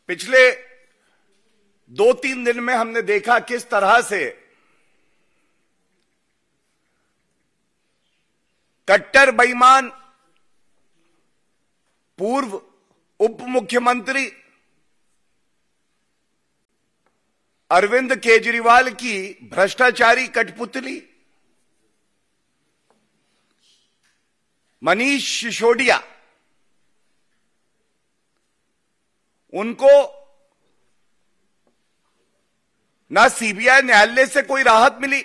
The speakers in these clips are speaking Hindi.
पिछले 2-3 दिन में हमने देखा किस तरह से कट्टर बेईमान पूर्व उप मुख्यमंत्री अरविंद केजरीवाल की भ्रष्टाचारी कठपुतली मनीष सिसोदिया, उनको ना सीबीआई न्यायालय से कोई राहत मिली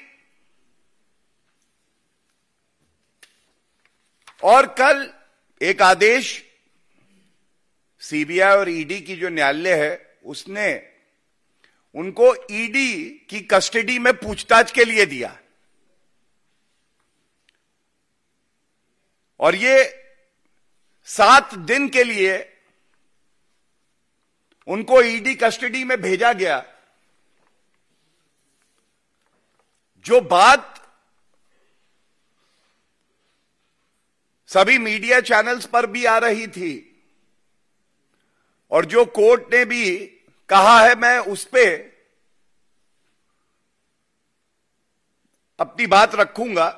और कल एक आदेश सीबीआई और ईडी की जो न्यायालय है उसने उनको ईडी की कस्टडी में पूछताछ के लिए दिया और ये 7 दिन के लिए उनको ईडी कस्टडी में भेजा गया। जो बात सभी मीडिया चैनल्स पर भी आ रही थी और जो कोर्ट ने भी कहा है, मैं उस पे अपनी बात रखूंगा।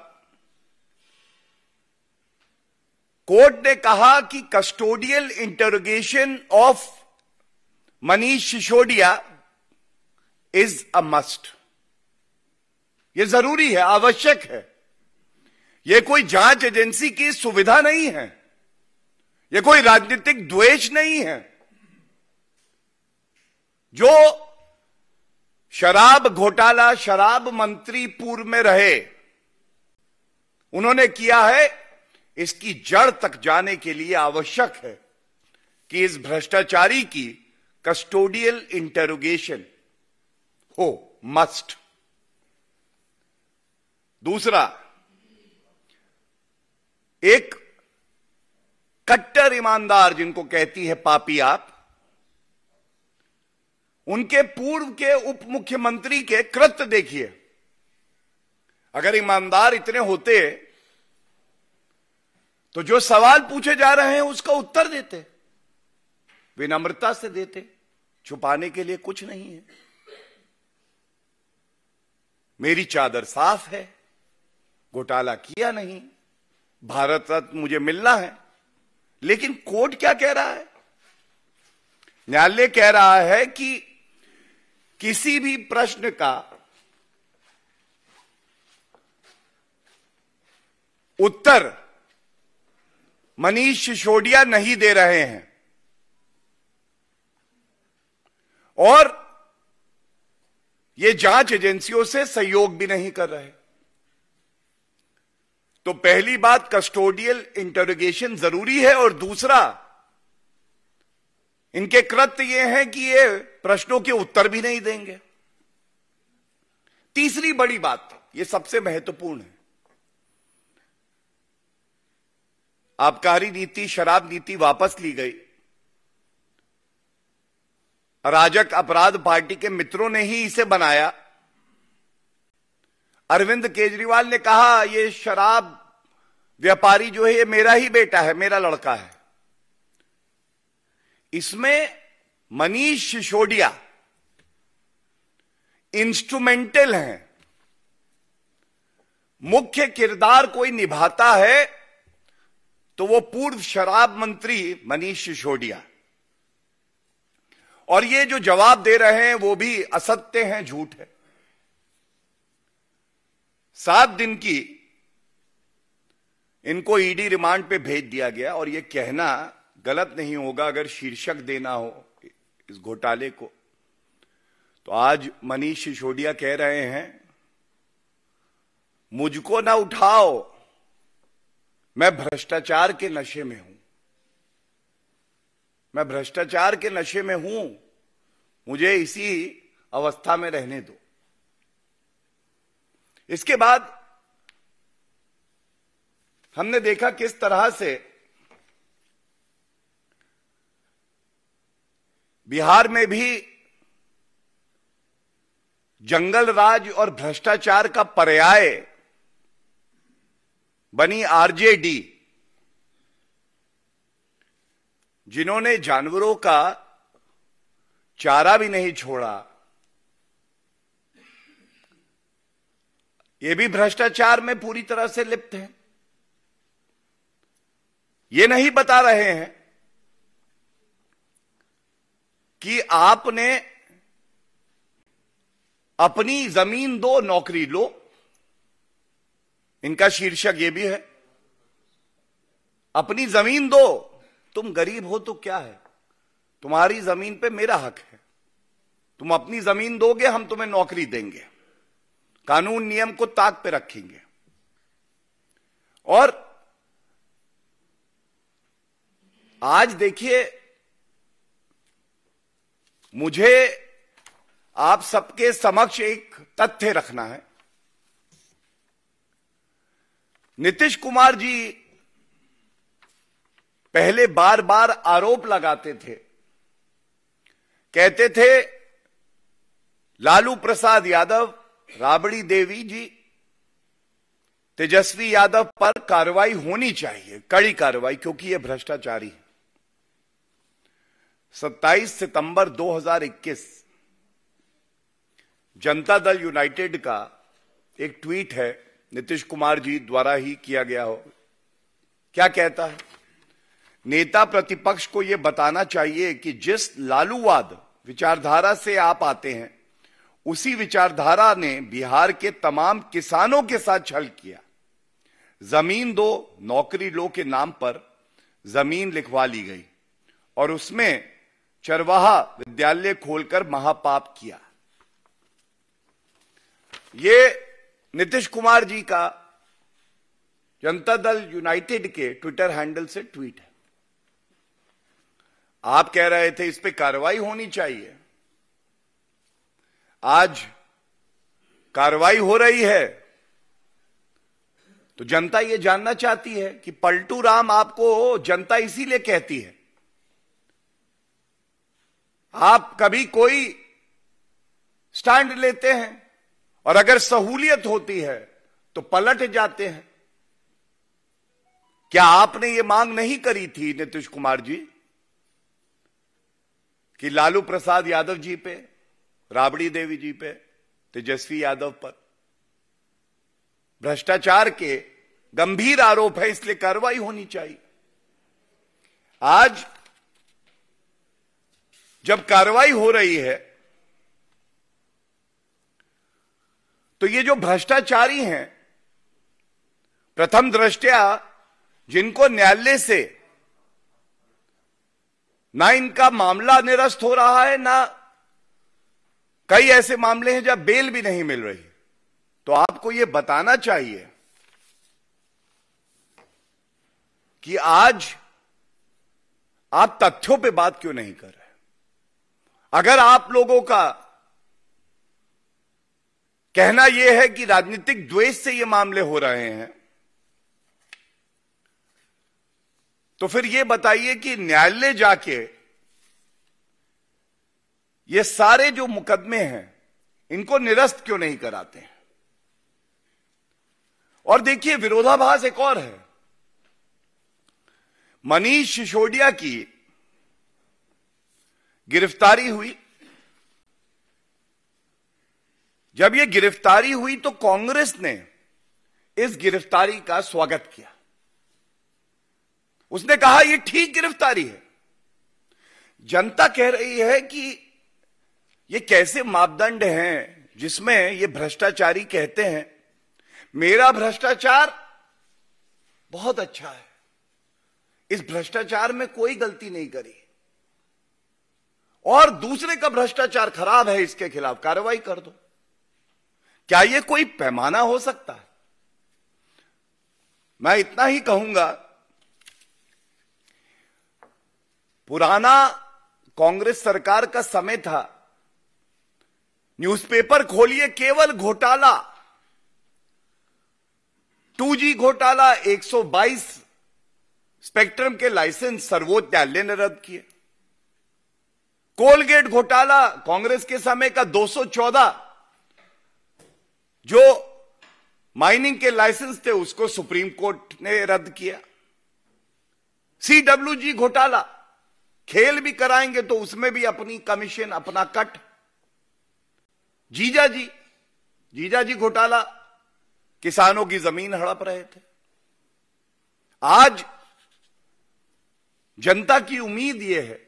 कोर्ट ने कहा कि custodial interrogation of Manish Sisodia is a must. यह जरूरी है, आवश्यक है। यह कोई जांच एजेंसी की सुविधा नहीं है, यह कोई राजनीतिक द्वेष नहीं है। जो शराब घोटाला, शराब मंत्री पूर्व में रहे, उन्होंने किया है, इसकी जड़ तक जाने के लिए आवश्यक है कि इस भ्रष्टाचारी की कस्टोडियल इंटरोगेशन हो, मस्ट। दूसरा, एक कट्टर ईमानदार जिनको कहती है पापी आप, उनके पूर्व के उप मुख्यमंत्री के कृत्य देखिए। अगर ईमानदार इतने होते तो जो सवाल पूछे जा रहे हैं उसका उत्तर देते, विनम्रता से देते, छुपाने के लिए कुछ नहीं है। मेरी चादर साफ है, घोटाला किया नहीं, भारत रत्न मुझे मिलना है। लेकिन कोर्ट क्या कह रहा है? न्यायालय कह रहा है कि किसी भी प्रश्न का उत्तर मनीष सिसोदिया नहीं दे रहे हैं और ये जांच एजेंसियों से सहयोग भी नहीं कर रहे। तो पहली बात, कस्टोडियल इंटरोगेशन जरूरी है और दूसरा, इनके कृत्य ये हैं कि ये प्रश्नों के उत्तर भी नहीं देंगे। तीसरी बड़ी बात, ये सबसे महत्वपूर्ण है, आबकारी नीति, शराब नीति वापस ली गई। अराजक अपराध पार्टी के मित्रों ने ही इसे बनाया। अरविंद केजरीवाल ने कहा ये शराब व्यापारी जो है ये मेरा ही बेटा है, मेरा लड़का है। इसमें मनीष सिसोदिया इंस्ट्रूमेंटल हैं। मुख्य किरदार कोई निभाता है तो वो पूर्व शराब मंत्री मनीष सिसोदिया। और ये जो जवाब दे रहे हैं वो भी असत्य हैं, झूठ है। 7 दिन की इनको ईडी रिमांड पे भेज दिया गया और ये कहना गलत नहीं होगा अगर शीर्षक देना हो इस घोटाले को, तो आज मनीष सिसोदिया कह रहे हैं मुझको ना उठाओ, मैं भ्रष्टाचार के नशे में हूं, मैं भ्रष्टाचार के नशे में हूं, मुझे इसी अवस्था में रहने दो। इसके बाद हमने देखा किस तरह से बिहार में भी जंगल राज और भ्रष्टाचार का पर्याय बनी आरजेडी, जिन्होंने जानवरों का चारा भी नहीं छोड़ा, ये भी भ्रष्टाचार में पूरी तरह से लिप्त है। ये नहीं बता रहे हैं कि आपने अपनी जमीन दो नौकरी लो, इनका शीर्षक ये भी है। अपनी जमीन दो, तुम गरीब हो तो क्या है, तुम्हारी जमीन पे मेरा हक है, तुम अपनी जमीन दोगे, हम तुम्हें नौकरी देंगे, कानून नियम को ताक पे रखेंगे। और आज देखिए, मुझे आप सबके समक्ष एक तथ्य रखना है। नीतीश कुमार जी पहले बार बार आरोप लगाते थे, कहते थे लालू प्रसाद यादव, राबड़ी देवी जी, तेजस्वी यादव पर कार्रवाई होनी चाहिए, कड़ी कार्रवाई, क्योंकि यह भ्रष्टाचारी है। 27 सितंबर 2021 जनता दल यूनाइटेड का एक ट्वीट है, नीतीश कुमार जी द्वारा ही किया गया हो। क्या कहता है? नेता प्रतिपक्ष को यह बताना चाहिए कि जिस लालूवाद विचारधारा से आप आते हैं, उसी विचारधारा ने बिहार के तमाम किसानों के साथ छल किया। जमीन दो नौकरी लो के नाम पर जमीन लिखवा ली गई और उसमें चरवाहा विद्यालय खोलकर महापाप किया। ये नीतीश कुमार जी का जनता दल यूनाइटेड के ट्विटर हैंडल से ट्वीट है। आप कह रहे थे इस पे कार्रवाई होनी चाहिए। आज कार्रवाई हो रही है तो जनता यह जानना चाहती है कि पलटू राम आपको जनता इसीलिए कहती है। आप कभी कोई स्टैंड लेते हैं और अगर सहूलियत होती है तो पलट जाते हैं। क्या आपने ये मांग नहीं करी थी नीतीश कुमार जी कि लालू प्रसाद यादव जी पे, राबड़ी देवी जी पे, तेजस्वी यादव पर भ्रष्टाचार के गंभीर आरोप है, इसलिए कार्रवाई होनी चाहिए। आज जब कार्रवाई हो रही है तो ये जो भ्रष्टाचारी हैं, प्रथम दृष्टया जिनको न्यायालय से ना इनका मामला निरस्त हो रहा है, ना कई ऐसे मामले हैं जब बेल भी नहीं मिल रही, तो आपको यह बताना चाहिए कि आज आप तथ्यों पे बात क्यों नहीं कर रहे। अगर आप लोगों का कहना यह है कि राजनीतिक द्वेष से ये मामले हो रहे हैं, तो फिर यह बताइए कि न्यायालय जाके ये सारे जो मुकदमे हैं इनको निरस्त क्यों नहीं कराते हैं। और देखिए, विरोधाभास एक और है। मनीष सिसोदिया की गिरफ्तारी हुई। जब यह गिरफ्तारी हुई तो कांग्रेस ने इस गिरफ्तारी का स्वागत किया। उसने कहा यह ठीक गिरफ्तारी है। जनता कह रही है कि ये कैसे मापदंड हैं जिसमें ये भ्रष्टाचारी कहते हैं मेरा भ्रष्टाचार बहुत अच्छा है, इस भ्रष्टाचार में कोई गलती नहीं करी, और दूसरे का भ्रष्टाचार खराब है, इसके खिलाफ कार्रवाई कर दो। क्या यह कोई पैमाना हो सकता है? मैं इतना ही कहूंगा, पुराना कांग्रेस सरकार का समय था, न्यूज़पेपर खोलिए केवल घोटाला, 2G घोटाला, 122 स्पेक्ट्रम के लाइसेंस सर्वोच्च न्यायालय ने रद्द किए। कोलगेट घोटाला, कांग्रेस के समय का 214 जो माइनिंग के लाइसेंस थे उसको सुप्रीम कोर्ट ने रद्द किया। CWG घोटाला, खेल भी कराएंगे तो उसमें भी अपनी कमीशन, अपना कट। जीजा जी घोटाला, किसानों की जमीन हड़प रहे थे। आज जनता की उम्मीद यह है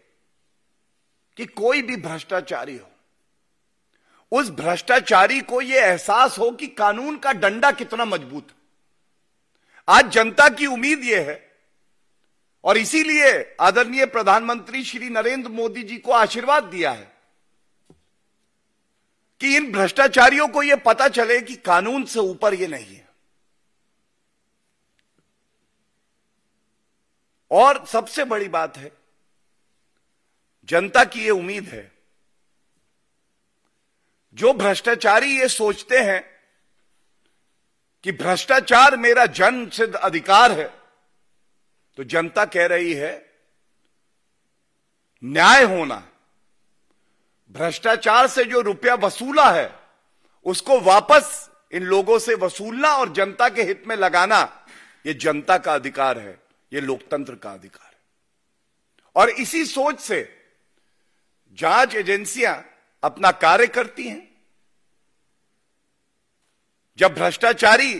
कि कोई भी भ्रष्टाचारी हो, उस भ्रष्टाचारी को यह एहसास हो कि कानून का डंडा कितना मजबूत है। आज जनता की उम्मीद यह है, और इसीलिए आदरणीय प्रधानमंत्री श्री नरेंद्र मोदी जी को आशीर्वाद दिया है कि इन भ्रष्टाचारियों को यह पता चले कि कानून से ऊपर यह नहीं है। और सबसे बड़ी बात है, जनता की यह उम्मीद है, जो भ्रष्टाचारी ये सोचते हैं कि भ्रष्टाचार मेरा जन्मसिद्ध अधिकार है, तो जनता कह रही है न्याय होना, भ्रष्टाचार से जो रुपया वसूला है उसको वापस इन लोगों से वसूलना और जनता के हित में लगाना, यह जनता का अधिकार है, यह लोकतंत्र का अधिकार है। और इसी सोच से जांच एजेंसियां अपना कार्य करती हैं। जब भ्रष्टाचारी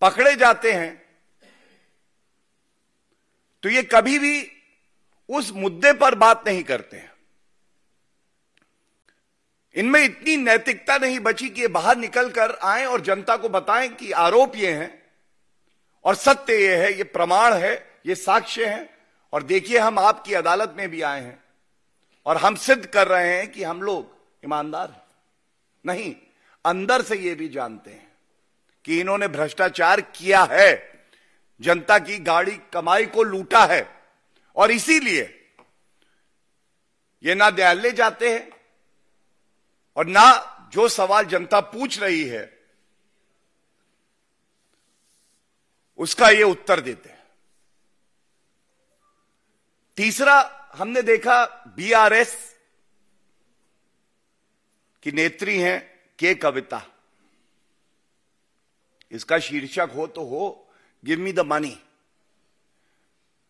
पकड़े जाते हैं तो ये कभी भी उस मुद्दे पर बात नहीं करते हैं। इनमें इतनी नैतिकता नहीं बची कि ये बाहर निकल कर आए और जनता को बताएं कि आरोप ये हैं और सत्य ये है, ये प्रमाण है, ये साक्ष्य है, और देखिए हम आपकी अदालत में भी आए हैं और हम सिद्ध कर रहे हैं कि हम लोग ईमानदार हैं। नहीं, अंदर से ये भी जानते हैं कि इन्होंने भ्रष्टाचार किया है, जनता की गाड़ी कमाई को लूटा है, और इसीलिए ये ना न्यायालय जाते हैं और ना जो सवाल जनता पूछ रही है उसका ये उत्तर देते हैं। तीसरा, हमने देखा बीआरएस की नेत्री हैं के कविता। इसका शीर्षक हो तो हो give me the money,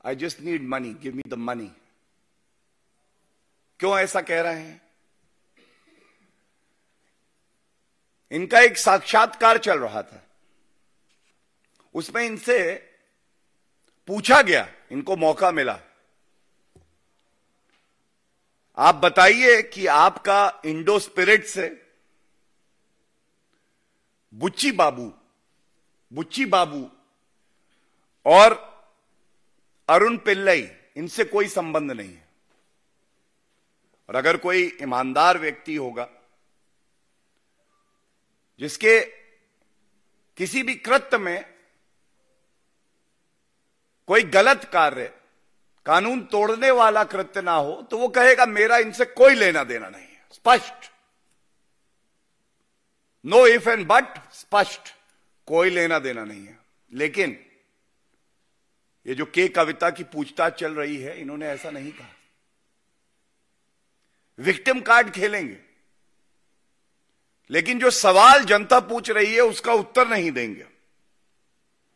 I just need money, give me the money. क्यों ऐसा कह रहे हैं? इनका एक साक्षात्कार चल रहा था, उसमें इनसे पूछा गया, इनको मौका मिला, आप बताइए कि आपका इंडो स्पिरिट से बुच्ची बाबू और अरुण पिल्लई, इनसे कोई संबंध नहीं है। और अगर कोई ईमानदार व्यक्ति होगा जिसके किसी भी कृत्य में कोई गलत कार्य, कानून तोड़ने वाला कृत्य ना हो, तो वो कहेगा मेरा इनसे कोई लेना देना नहीं है। स्पष्ट, नो इफ एंड बट, स्पष्ट, कोई लेना देना नहीं है। लेकिन ये जो के कविता की पूछताछ चल रही है, इन्होंने ऐसा नहीं कहा। विक्टिम कार्ड खेलेंगे, लेकिन जो सवाल जनता पूछ रही है उसका उत्तर नहीं देंगे।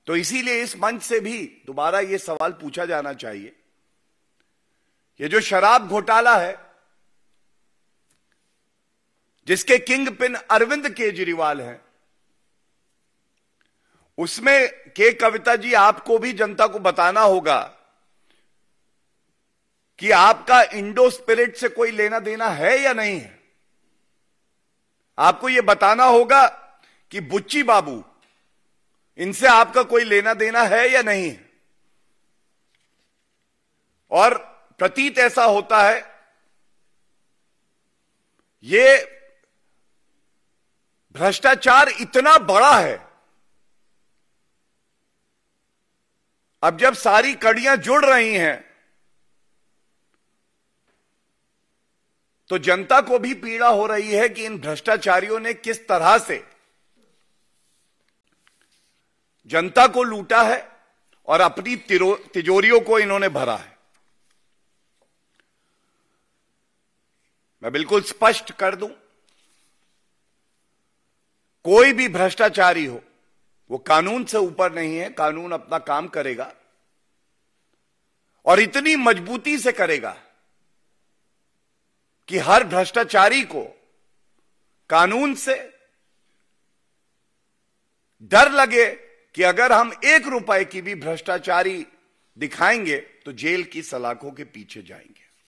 तो इसीलिए इस मंच से भी दोबारा यह सवाल पूछा जाना चाहिए, ये जो शराब घोटाला है जिसके किंग पिन अरविंद केजरीवाल हैं, उसमें के कविता जी आपको भी जनता को बताना होगा कि आपका इंडो स्पिरिट से कोई लेना देना है या नहीं है। आपको यह बताना होगा कि बुच्ची बाबू, इनसे आपका कोई लेना देना है या नहीं है। और प्रतीत ऐसा होता है, ये भ्रष्टाचार इतना बड़ा है, अब जब सारी कड़ियां जुड़ रही हैं तो जनता को भी पीड़ा हो रही है कि इन भ्रष्टाचारियों ने किस तरह से जनता को लूटा है और अपनी तिजोरियों को इन्होंने भरा है। मैं बिल्कुल स्पष्ट कर दूं, कोई भी भ्रष्टाचारी हो वो कानून से ऊपर नहीं है, कानून अपना काम करेगा। और इतनी मजबूती से करेगा कि हर भ्रष्टाचारी को कानून से डर लगे कि अगर हम 1 रुपए की भी भ्रष्टाचारी दिखाएंगे तो जेल की सलाखों के पीछे जाएंगे।